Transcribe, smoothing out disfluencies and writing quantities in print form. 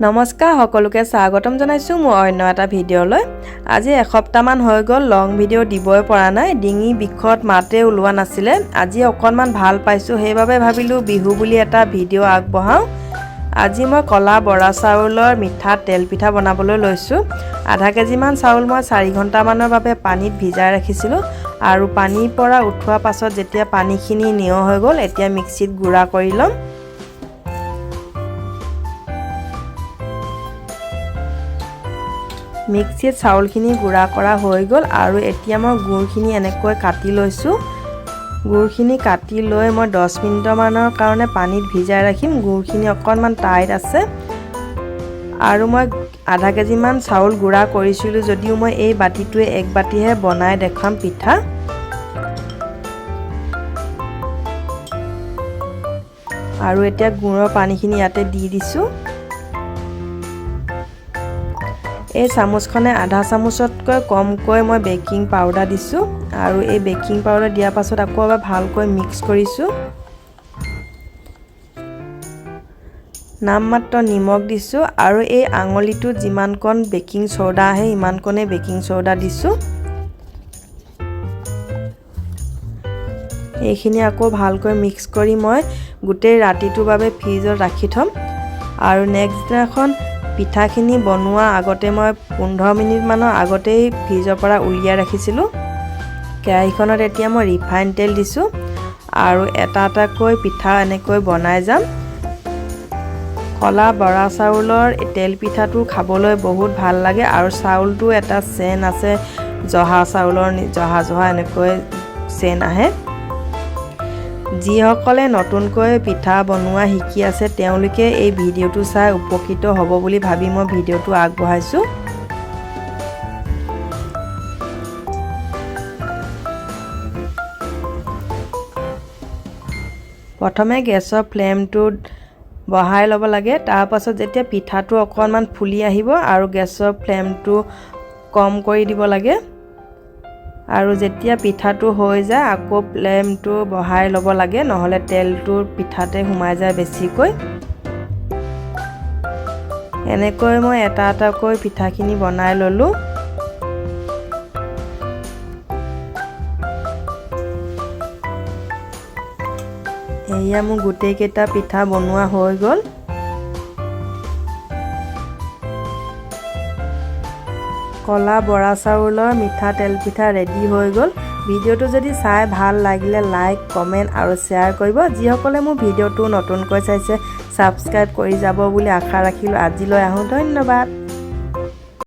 নমস্কাৰ সকলোকে স্বাগতম জনাইছো মোৰ অন্য এটা ভিডিঅলৈ। আজি এসপ্তাহমান হৈ গ'ল লং ভিডিঅ' দিবই পৰা নাই, ডিঙি বিষত মাতে ওলোৱা নাছিলে। আজি অকণমান ভাল পাইছো, সেইবাবে ভাবিলো বিহু বুলি এটা ভিডিঅ' আগবঢ়াও। আজি মই কলা বৰা চাউলৰ মিঠা তেল পিঠা বনাবলৈ লৈছো। আধা কেজিমান চাউল মই 4 ঘণ্টামানৰ বাবে পানীত ভিজাই ৰাখিছিলো আৰু পানীৰ পৰা উঠোৱাৰ পাছত যেতিয়া পানীখিনি নিয় হৈ গ'ল, এতিয়া মিক্সিত গুড়া কৰি ল'ম। মিক্সিত চাউলখিনি গুড়া কৰা হৈ গ'ল আৰু এতিয়া মই গুড়খিনি এনেকৈ কাটি লৈছোঁ। গুড়খিনি কাটি লৈ মই 10 মিনিটমানৰ কাৰণে পানীত ভিজাই ৰাখিম। গুড়খিনি অকণমান টাইট আছে আৰু মই আধা কেজিমান চাউল গুড়া কৰিছিলোঁ যদিও মই এই বাতিটোৱে 1 বাতিহে বনাই দেখাম পিঠা। আৰু এতিয়া গুড়ৰ পানীখিনি ইয়াতে দি দিছোঁ। এই চামুচখনে আধা চামুচতকৈ কমকৈ মই বেকিং পাউডাৰ দিছোঁ আৰু এই বেকিং পাউডাৰ দিয়াৰ পাছত আকৌ এবাৰ ভালকৈ মিক্স কৰিছোঁ। নামমাত্ৰ নিমখ দিছোঁ আৰু এই আঙুলিটোত যিমানকণ বেকিং চ'ডা আহে ইমানকণে বেকিং চ'ডা দিছোঁ। এইখিনি আকৌ ভালকৈ মিক্স কৰি মই গোটেই ৰাতিটোৰ বাবে ফ্ৰিজত ৰাখি থ'ম আৰু নেক্সট দিনাখন পিঠাখিনি বনোৱা আগতে মই 15 মিনিটমানৰ আগতেই ফ্ৰিজৰ পৰা উলিয়াই ৰাখিছিলোঁ। কেৰাহীখনত এতিয়া মই ৰিফাইন তেল দিছোঁ আৰু এটা এটাকৈ পিঠা এনেকৈ বনাই যাম। কলা বৰা চাউলৰ তেল পিঠাটো খাবলৈ বহুত ভাল লাগে আৰু চাউলটো এটা চেন আছে, জহা চাউলৰ জহা এনেকৈ চেন আহে। যিসকলে নতুনকৈ পিঠা বনোৱা শিকি আছে তেওঁলোকে এই ভিডিঅ'টো চাই উপকৃত হ'ব বুলি ভাবি মই ভিডিঅ'টো আগবঢ়াইছোঁ। প্ৰথমে গেছৰ ফ্লেমটো বঢ়াই ল'ব লাগে, তাৰ পাছত যেতিয়া পিঠাটো অকণমান ফুলি আহিব আৰু গেছৰ ফ্লেমটো কম কৰি দিব লাগে আৰু যেতিয়া পিঠাটো হৈ যায় আকৌ ফ্লেমটো বঢ়াই ল'ব লাগে, নহ'লে তেলটো পিঠাতে সোমাই যায় বেছিকৈ। এনেকৈ মই এটা এটাকৈ পিঠাখিনি বনাই ল'লোঁ। এয়া মোৰ গোটেইকেইটা পিঠা বনোৱা হৈ গ'ল। কলা বৰা চাউলৰ মিঠা তেল পিঠা ৰেডি হৈ গ'ল। ভিডিঅ'টো যদি চাই ভাল লাগিলে লাইক, কমেণ্ট আৰু শ্বেয়াৰ কৰিব। যিসকলে মোৰ ভিডিঅ'টো নতুনকৈ চাইছে ছাবস্ক্ৰাইব কৰি যাব বুলি আশা ৰাখিলোঁ। আজিলৈ আহোঁ, ধন্যবাদ।